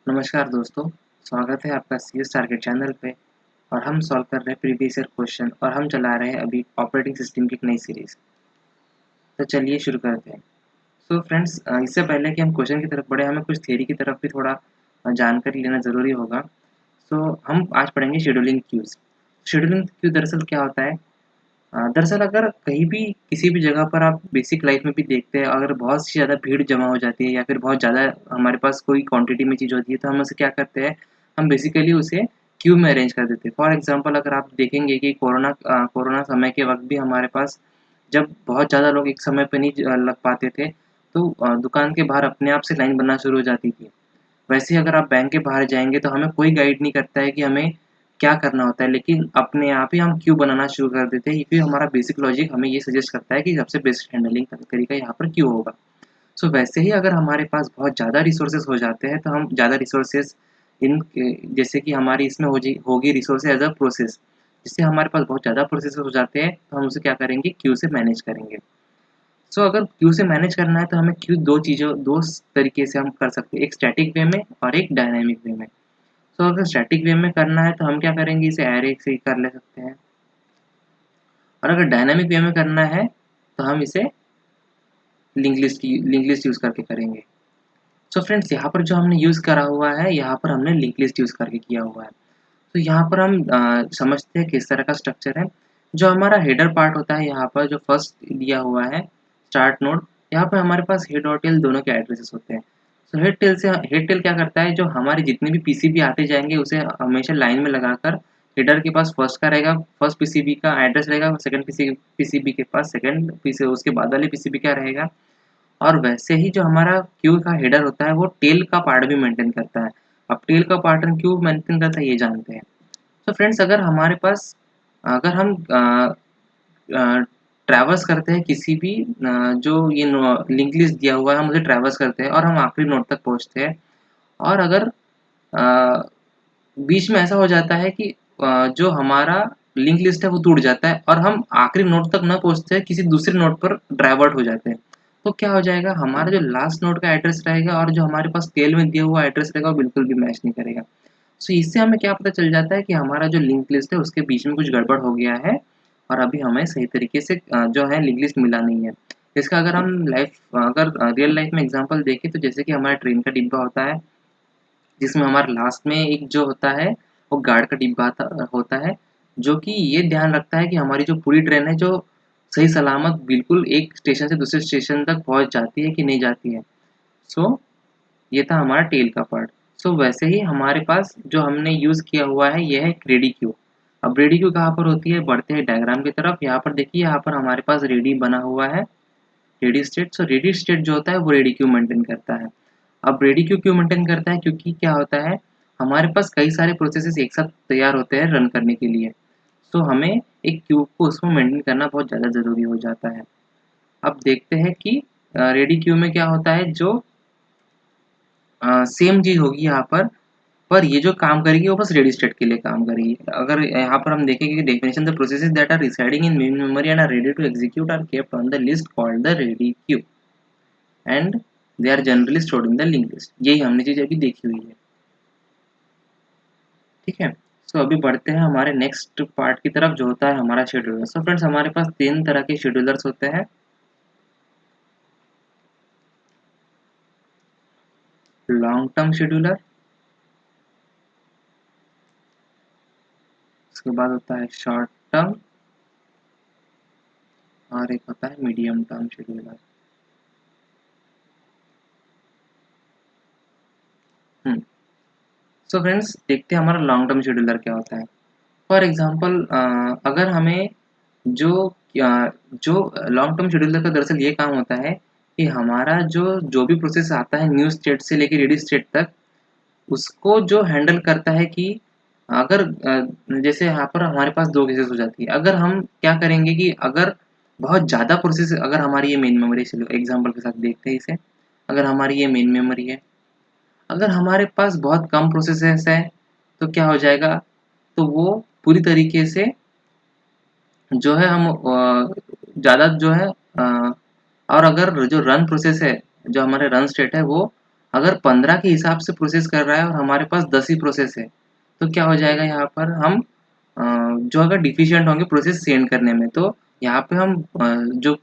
नमस्कार दोस्तों, स्वागत है आपका सीएस टारगेट चैनल पे। और हम सॉल्व कर रहे हैं प्रीवियस ईयर क्वेश्चन और हम चला रहे हैं अभी ऑपरेटिंग सिस्टम की एक नई सीरीज। तो चलिए शुरू करते हैं। सो फ्रेंड्स, इससे पहले कि हम क्वेश्चन की तरफ बढ़े, हमें कुछ थियरी की तरफ भी थोड़ा जानकारी लेना ज़रूरी होगा। सो हम आज पढ़ेंगे शेड्यूलिंग क्यूज़। शेड्यूलिंग क्यू दरअसल क्या होता है? दरअसल अगर कहीं भी किसी भी जगह पर आप बेसिक लाइफ में भी देखते हैं, अगर बहुत सी ज़्यादा भीड़ जमा हो जाती है या फिर बहुत ज़्यादा हमारे पास कोई क्वांटिटी में चीज़ होती है, तो हम उसे क्या करते हैं, हम बेसिकली उसे क्यू में अरेंज कर देते हैं। फॉर एग्जांपल अगर आप देखेंगे कि कोरोना समय के वक्त भी हमारे पास जब बहुत ज़्यादा लोग एक समय पे नहीं लग पाते थे, तो दुकान के बाहर अपने आप से लाइन बनना शुरू हो जाती थी। वैसे ही अगर आप बैंक के बाहर जाएँगे तो हमें कोई गाइड नहीं करता है कि हमें क्या करना होता है, लेकिन अपने आप ही हम क्यू बनाना शुरू कर देते हैं। फिर हमारा बेसिक लॉजिक हमें ये सजेस्ट करता है कि सबसे बेस्ट हैंडलिंग का तरीका यहाँ पर क्यू होगा। सो वैसे ही अगर हमारे पास बहुत ज़्यादा रिसोर्सेज़ हो जाते हैं, तो हम ज़्यादा रिसोर्सेज़ जैसे कि हमारी इसमें होगी रिसोर्सेज़ एज़ अ प्रोसेस। जिससे हमारे पास बहुत ज़्यादा प्रोसेस हो जाते हैं, तो हम उसे क्या करेंगे, क्यू से मैनेज करेंगे। सो अगर क्यू से मैनेज करना है तो हमें क्यू 2 तरीके से हम कर सकते हैं, एक स्टैटिक वे में और एक डायनामिक वे में। सो अगर स्टैटिक वे में करना है तो हम क्या करेंगे, इसे एरे से ही कर ले सकते हैं। और अगर डायनामिक वे में करना है तो हम इसे लिंक लिस्ट यूज़ करके करेंगे। सो फ्रेंड्स, यहाँ पर जो हमने यूज़ करा हुआ है, यहाँ पर हमने लिंक लिस्ट यूज़ करके किया हुआ है। तो यहाँ पर हम समझते हैं किस तरह का स्ट्रक्चर है। जो हमारा हेडर पार्ट होता है, यहाँ पर जो फर्स्ट दिया हुआ है स्टार्ट नोड, यहाँ पर हमारे पास हेड और टेल दोनों के एड्रेसेस होते हैं। सो हेड टेल क्या करता है, जो हमारे जितने भी पीसीबी आते जाएंगे उसे हमेशा लाइन में लगाकर हेडर के पास फर्स्ट का रहेगा, फर्स्ट पीसीबी का एड्रेस रहेगा, सेकंड पीसीबी के पास सेकंड पीसी, उसके बाद वाले पीसीबी का रहेगा। और वैसे ही जो हमारा क्यू का हेडर होता है वो टेल का पार्ट भी मेंटेन करता है। अब टेल का पार्ट क्यू मेंटेन करता है, ये जानते हैं। तो फ्रेंड्स, अगर हमारे पास अगर हम ट्रैवर्स करते हैं किसी भी जो ये लिंक लिस्ट दिया हुआ है, हम उसे ट्रैवर्स करते हैं और हम आखिरी नोड तक पहुंचते हैं। और अगर अ, बीच में ऐसा हो जाता है कि जो हमारा लिंक लिस्ट है वो टूट जाता है और हम आखिरी नोड तक ना पहुंचते हैं, किसी दूसरे नोड पर डाइवर्ट हो जाते हैं, तो क्या हो जाएगा, हमारा जो लास्ट नोड का एड्रेस रहेगा और जो हमारे पास टेल में दिया हुआ एड्रेस रहेगा वो बिल्कुल भी मैच नहीं करेगा। सो इससे हमें क्या पता चल जाता है कि हमारा जो लिंक लिस्ट है उसके बीच में कुछ गड़बड़ हो गया है और अभी हमें सही तरीके से जो है लिंक लिस्ट मिला नहीं है। इसका अगर रियल लाइफ में एग्जांपल देखें, तो जैसे कि हमारा ट्रेन का डिब्बा होता है, जिसमें हमारा लास्ट में एक जो होता है वो गार्ड का डिब्बा होता है, जो कि ये ध्यान रखता है कि हमारी जो पूरी ट्रेन है जो सही सलामत बिल्कुल एक स्टेशन से दूसरे स्टेशन तक पहुंच जाती है कि नहीं जाती है। सो ये था हमारा टेल का पार्ट। सो वैसे ही हमारे पास जो हमने यूज़ किया हुआ है ये है रेडी क्यू। अब रेडी क्यू कहाँ पर होती है, बढ़ते हैं डायग्राम की तरफ। यहाँ पर देखिए, यहाँ पर हमारे पास रेडी बना हुआ है, ready state. So ready state जो होता है वो रेडी क्यू मेंटेन करता है। अब रेडी क्यू क्यों मेंटेन करता है, क्योंकि क्या होता है, हमारे पास कई सारे प्रोसेसेस एक साथ तैयार होते हैं रन करने के लिए। सो हमें एक क्यू को उसमें मेंटेन करना बहुत ज़्यादा ज़रूरी हो जाता है। अब देखते हैं कि रेडी क्यू में क्या होता है, जो सेम चीज़ होगी यहाँ पर ये जो काम करेगी वो बस रेडी स्टेट के लिए काम करेगी। अगर यहाँ पर हम देखेंगे कि definition the processes that are residing in main memory and are ready to execute are kept on the list called the ready queue and they are generally stored in the link list. यही हमने चीज़ अभी देखी हुई है, ठीक है। सो अभी बढ़ते हैं हमारे नेक्स्ट पार्ट की तरफ, जो होता है हमारा शेड्यूलर। सो फ्रेंड्स, हमारे पास 3 तरह के शेड्यूलर्स होते हैं। लॉन्ग टर्म शेड्यूलर, उसके बाद होता है शॉर्ट टर्म, और एक होता है मीडियम टर्म शेड्यूलर। हम्म सो फ्रेंड्स, देखते हैं हमारा लॉन्ग टर्म शेड्यूलर क्या होता है। फॉर एग्जांपल, अगर हमें जो जो लॉन्ग टर्म शेड्यूलर का दरअसल ये काम होता है कि हमारा जो जो भी प्रोसेस आता है न्यू स्टेट से लेकर रेडी स्टेट तक, उसको जो हैंडल करता है कि अगर जैसे यहाँ पर हमारे पास 2 केसेस हो जाती है। अगर हम क्या करेंगे कि अगर बहुत ज़्यादा प्रोसेस, अगर हमारी ये मेन मेमोरी, चलो एग्जांपल के साथ देखते हैं इसे। अगर हमारी ये मेन मेमोरी है, अगर हमारे पास बहुत कम प्रोसेसेस है, तो क्या हो जाएगा, तो वो पूरी तरीके से जो है हम ज़्यादा जो है और अगर जो रन प्रोसेस है, जो हमारे रन स्टेट है, वो अगर 15 के हिसाब से प्रोसेस कर रहा है और हमारे पास 10 ही प्रोसेस है, तो क्या हो जाएगा यहाँ पर हम जो अगर डिफिशिएंट होंगे प्रोसेस सेंड करने में, तो यहाँ पे हम जो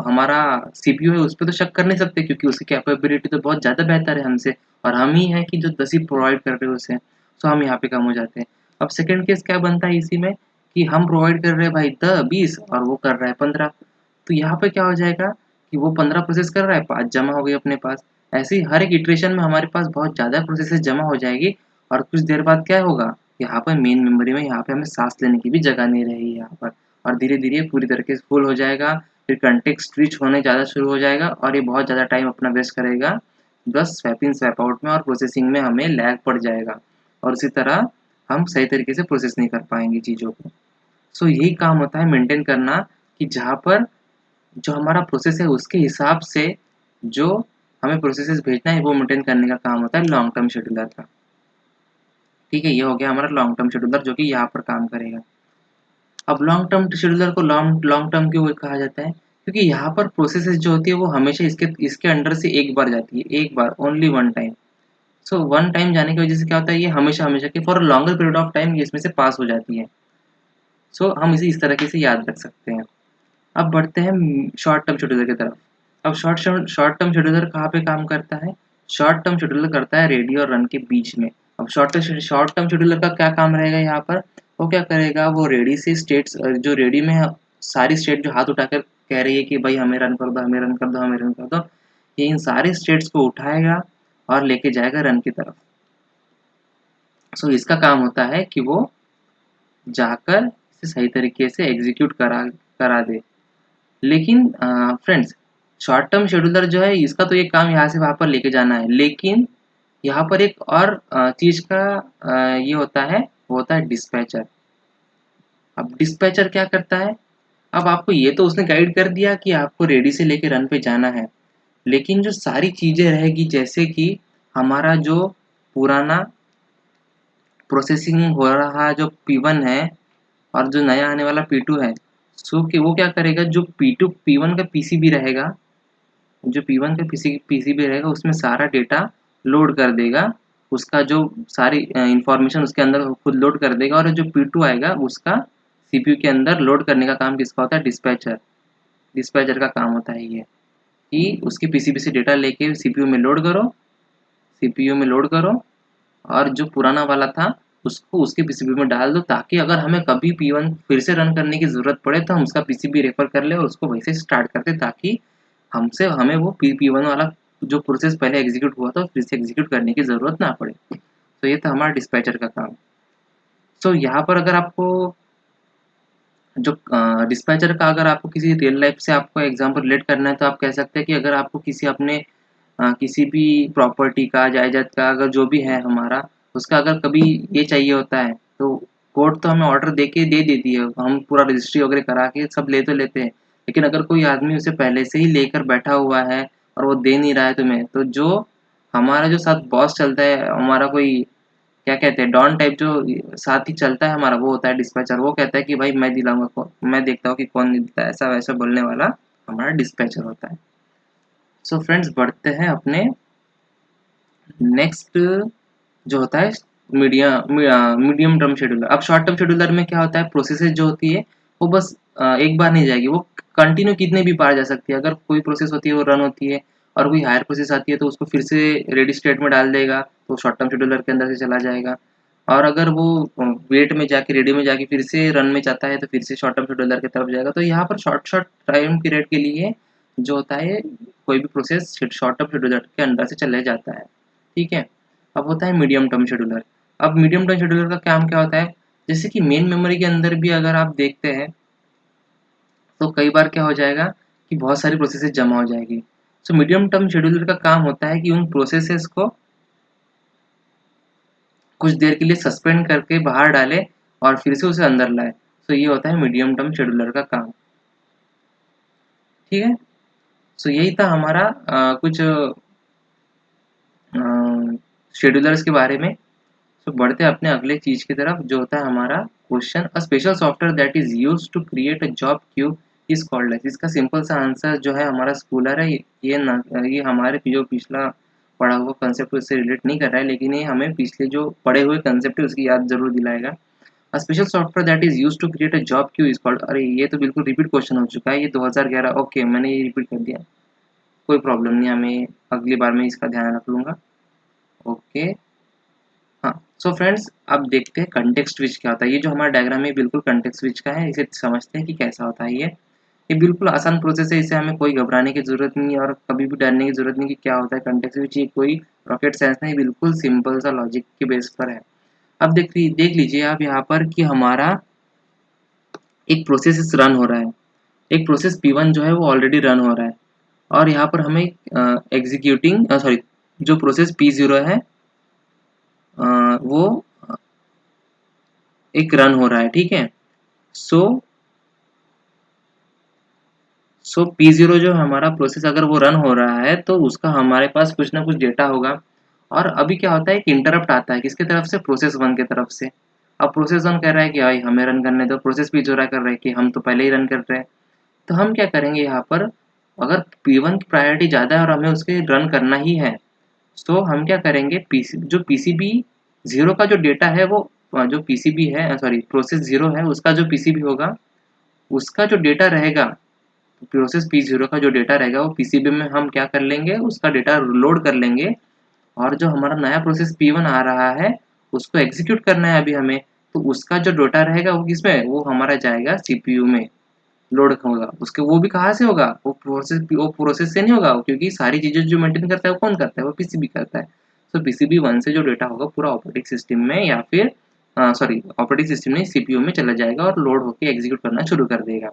हमारा सीपीयू है उस पे तो शक कर नहीं सकते, क्योंकि उसकी कैपेबिलिटी तो बहुत ज़्यादा बेहतर है हमसे, और हम ही हैं कि जो 10 ही प्रोवाइड कर रहे हैं उसे, सो हम यहाँ पे कम हो जाते हैं। अब सेकंड केस क्या बनता है इसी में, कि हम प्रोवाइड कर रहे हैं भाई 20 और वो कर रहा है 15, तो यहाँ पे क्या हो जाएगा कि वो 15 प्रोसेस कर रहा है, 5 जमा हो गई अपने पास। ऐसे ही हर एक इटरेशन में हमारे पास बहुत ज़्यादा प्रोसेसेस जमा हो जाएगी, और कुछ देर बाद क्या होगा, यहाँ पर मेन मेमोरी में यहाँ पे हमें सांस लेने की भी जगह नहीं रहेगी यहाँ पर, और धीरे धीरे पूरी तरीके से फुल हो जाएगा, फिर कंटेक्स्ट स्विच होने ज़्यादा शुरू हो जाएगा, और ये बहुत ज़्यादा टाइम अपना वेस्ट करेगा, बस स्वैप इन स्वैप आउट में, और प्रोसेसिंग में हमें लैग पड़ जाएगा, और इसी तरह हम सही तरीके से प्रोसेस नहीं कर पाएंगे चीज़ों को। सो यही काम होता है मेंटेन करना, कि जहाँ पर जो हमारा प्रोसेस है उसके हिसाब से जो हमें प्रोसेसेस भेजना है वो मेंटेन करने का काम होता है लॉन्ग टर्म शेड्यूलर का। ठीक है, ये हो गया हमारा लॉन्ग टर्म शेड्यूलर जो कि यहाँ पर काम करेगा। अब लॉन्ग टर्म शेड्यूलर को लॉन्ग लॉन्ग टर्म क्यों कहा जाता है, क्योंकि यहाँ पर प्रोसेसेस जो होती है वो हमेशा इसके इसके अंडर से एक बार जाती है, एक बार, only one time. So one time जाने की वजह से क्या होता है, ये हमेशा हमेशा के for longer period of time ये इसमें से पास हो जाती है। सो हम इसे इस तरीके से याद रख सकते हैं। अब बढ़ते हैं शॉर्ट टर्म शेड्यूलर की तरफ। अब शॉर्ट टर्म शेड्यूलर कहाँ पे काम करता है, शॉर्ट टर्म शेड्यूलर करता है रेडी और रन के बीच में। अब शॉर्ट टर्म शेड्यूलर का क्या काम रहेगा यहाँ पर, वो क्या करेगा, वो रेडी से स्टेट्स, जो रेडी में सारी स्टेट जो हाथ उठाकर कह रही है कि भाई हमें रन कर दो, हमें रन कर दो, हमें रन कर दो, ये इन सारे स्टेट्स को उठाएगा और लेके जाएगा रन की तरफ। सो इसका काम होता है कि वो जाकर इसे सही तरीके से एग्जीक्यूट करा दे। लेकिन फ्रेंड्स, शॉर्ट टर्म शेड्यूलर जो है इसका तो ये काम यहाँ से वहाँ पर लेके जाना है, लेकिन यहाँ पर एक और चीज़ का ये होता है, वो होता है डिस्पैचर। अब डिस्पैचर क्या करता है, अब आपको ये तो उसने गाइड कर दिया कि आपको रेडी से लेके रन पे जाना है, लेकिन जो सारी चीज़ें रहेगी, जैसे कि हमारा जो पुराना प्रोसेसिंग हो रहा जो P1 है और जो नया आने वाला P2 है, सो कि वो क्या करेगा, जो P1 का पीसीबी रहेगा, जो P1 का पीसीबी रहेगा उसमें सारा डेटा लोड कर देगा, उसका जो सारी इंफॉर्मेशन उसके अंदर खुद लोड कर देगा, और जो P2 आएगा उसका सीपीयू के अंदर लोड करने का काम किसका होता है, डिस्पैचर। डिस्पैचर का काम होता है ये, कि उसके पीसीबी से डेटा लेके सीपीयू में लोड करो, और जो पुराना वाला था उसको उसके पीसीबी में डाल दो, ताकि अगर हमें कभी P1 फिर से रन करने की ज़रूरत पड़े तो हम उसका पीसीबी रेफर कर ले और उसको वैसे स्टार्ट कर दे, ताकि हमें वो P1 वाला जो प्रोसेस पहले एग्जीक्यूट हुआ था फिर से एग्जीक्यूट करने की ज़रूरत ना पड़े। तो ये था हमारा डिस्पैचर का काम। सो यहाँ पर अगर आपको जो डिस्पैचर का अगर आपको किसी रियल लाइफ से आपको एग्जाम्पल रिलेट करना है, तो आप कह सकते हैं कि अगर आपको किसी अपने किसी भी प्रॉपर्टी का, जायदाद का, अगर जो भी है हमारा, उसका अगर कभी ये चाहिए होता है, तो कोर्ट तो हमें ऑर्डर दे के दे देती है, हम पूरा रजिस्ट्री वगैरह करा के सब ले तो लेते हैं, लेकिन अगर कोई आदमी उसे पहले से ही लेकर बैठा हुआ है और वो दे नहीं रहा है तुम्हें, तो जो हमारा जो साथ बॉस चलता है, हमारा कोई क्या कहते हैं डॉन टाइप जो साथ ही चलता है हमारा, वो होता है डिस्पैचर। वो कहता है कि भाई मैं दिलाऊंगा, मैं देखता हूँ कि कौन देता है, ऐसा वैसा बोलने वाला हमारा डिस्पैचर होता है। सो फ्रेंड्स, बढ़ते हैं अपने नेक्स्ट जो होता है मीडियम टर्म शेड्यूलर। अब शॉर्ट टर्म शेड्यूलर में क्या होता है, प्रोसेसेस जो होती है वो बस एक बार नहीं जाएगी, वो कंटिन्यू कितने भी बार जा सकती है। अगर कोई प्रोसेस होती है वो रन होती है और कोई हायर प्रोसेस आती है तो उसको फिर से रेडी स्टेट में डाल देगा, तो शॉर्ट टर्म शेड्यूलर के अंदर से चला जाएगा। और अगर वो वेट में जाके, रेडी में जाके फिर से रन में जाता है तो फिर से शॉर्ट टर्म शेड्यूलर की तरफ जाएगा। तो यहाँ पर शॉर्ट टाइम पीरियड के लिए जो होता है, कोई भी प्रोसेस शॉर्ट टर्म शेड्यूलर के अंदर से चले जाता है। ठीक है, अब होता है मीडियम टर्म शेड्यूलर। अब मीडियम टर्म शेड्यूलर का काम क्या होता है, जैसे कि मेन मेमोरी के अंदर भी अगर आप देखते हैं तो कई बार क्या हो जाएगा कि बहुत सारी प्रोसेसेस जमा हो जाएगी। सो मीडियम टर्म शेड्यूलर का काम होता है कि उन प्रोसेसेस को कुछ देर के लिए सस्पेंड करके बाहर डाले और फिर से उसे अंदर लाए। सो ये होता है मीडियम टर्म शेड्यूलर का काम। ठीक है, सो यही था हमारा कुछ शेड्यूलर्स के बारे में। तो बढ़ते हैं अपने अगले चीज की तरफ, जो होता है हमारा question, a special software that is used to create a job queue is called as. इसका सिंपल सा आंसर जो है हमारा स्कूलर है, ये हमारे जो पिछला पढ़ा हुआ कंसेप्ट उससे रिलेट नहीं कर रहा है, लेकिन ये हमें पिछले जो पढ़े हुए कंसेप्ट है उसकी याद जरूर दिलाएगा। A special software that is used to create a job queue is called, अरे ये तो बिल्कुल रिपीट क्वेश्चन हो चुका है, ये 2011, ओके मैंने ये रिपीट कर दिया, कोई प्रॉब्लम नहीं, हमें अगली बार में इसका ध्यान रख लूँगा। ओके, हाँ। सो फ्रेंड्स अब देखते हैं कंटेक्स्ट स्विच क्या होता है। ये जो हमारा डायग्राम है बिल्कुल कंटेक्स्ट स्विच का है, इसे समझते हैं कि कैसा होता है ये बिल्कुल आसान प्रोसेस है, इसे हमें कोई घबराने की ज़रूरत नहीं है और कभी भी डरने की ज़रूरत नहीं कि क्या होता है कंटेक्स्ट स्विच, ये कोई रॉकेट साइंस नहीं, बिल्कुल सिंपल सा लॉजिक के बेस पर है। अब देख लीजिए आप यहाँ पर कि हमारा एक प्रोसेस रन हो रहा है, एक प्रोसेस P1 जो है वो ऑलरेडी रन हो रहा है और यहाँ पर हमें सॉरी, जो प्रोसेस P0 है वो एक रन हो रहा है, ठीक है। सो सो P0 जो हमारा प्रोसेस अगर वो रन हो रहा है तो उसका हमारे पास कुछ ना कुछ डेटा होगा। और अभी क्या होता है, एक इंटरप्ट आता है किसके तरफ से, प्रोसेस 1 की तरफ से। अब प्रोसेस 1 कह रहा है कि भाई हमें रन करने दो, प्रोसेस P0 कर रहा है कि हम तो पहले ही रन कर रहे हैं। तो हम क्या करेंगे यहाँ पर, अगर P1 की प्रायोरिटी ज़्यादा है और हमें उसके रन करना ही है, तो हम क्या करेंगे, जो PCB 0 का जो डेटा है वो जो PCB है, सॉरी प्रोसेस 0 है उसका जो PCB होगा, उसका जो डेटा रहेगा, प्रोसेस P0 का जो डेटा रहेगा वो पीसीबी में हम क्या कर लेंगे, उसका डेटा लोड कर लेंगे। और जो हमारा नया प्रोसेस P1 आ रहा है उसको एग्जीक्यूट करना है अभी हमें, तो उसका जो डेटा रहेगा वो किसमें, वो हमारा जाएगा CPU में, लोड होगा उसके। वो भी कहाँ से होगा, वो प्रोसेस से नहीं होगा, क्योंकि सारी चीज़ें जो मेंटेन करता है वो कौन करता है, वो पीसीबी करता है। तो पीसीबी 1 से जो डेटा होगा पूरा ऑपरेटिंग सिस्टम में या फिर सॉरी ऑपरेटिंग सिस्टम में CPU में चला जाएगा और लोड होकर एग्जीक्यूट करना शुरू कर देगा।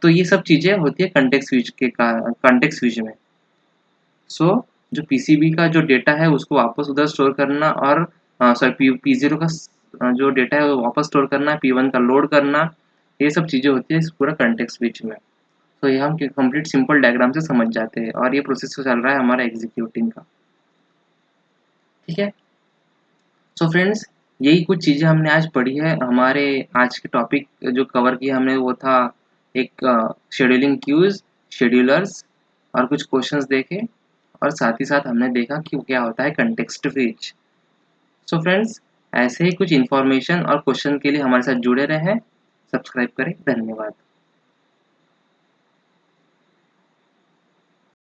तो ये सब चीज़ें होती है कंटेक्स्ट स्विच में। सो जो पीसीबी का जो डेटा है उसको वापस उधर स्टोर करना और सॉरी P0 का जो डेटा है वो वापस स्टोर करना, P1 का लोड करना, ये सब चीज़ें होती है इस पूरा कंटेक्स्ट स्विच में। तो ये हम कंप्लीट सिंपल डायग्राम से समझ जाते हैं और ये प्रोसेस चल रहा है हमारा एग्जीक्यूटिंग का, ठीक है। सो फ्रेंड्स यही कुछ चीज़ें हमने आज पढ़ी है। हमारे आज के टॉपिक जो कवर किया हमने वो था एक शेड्यूलिंग क्यूज, शेड्यूलर्स और कुछ क्वेश्चंस देखे, और साथ ही साथ हमने देखा कि क्या होता है कंटेक्स्ट स्विच। सो फ्रेंड्स ऐसे ही कुछ इन्फॉर्मेशन और क्वेश्चन के लिए हमारे साथ जुड़े रहें, सब्सक्राइब करें, धन्यवाद।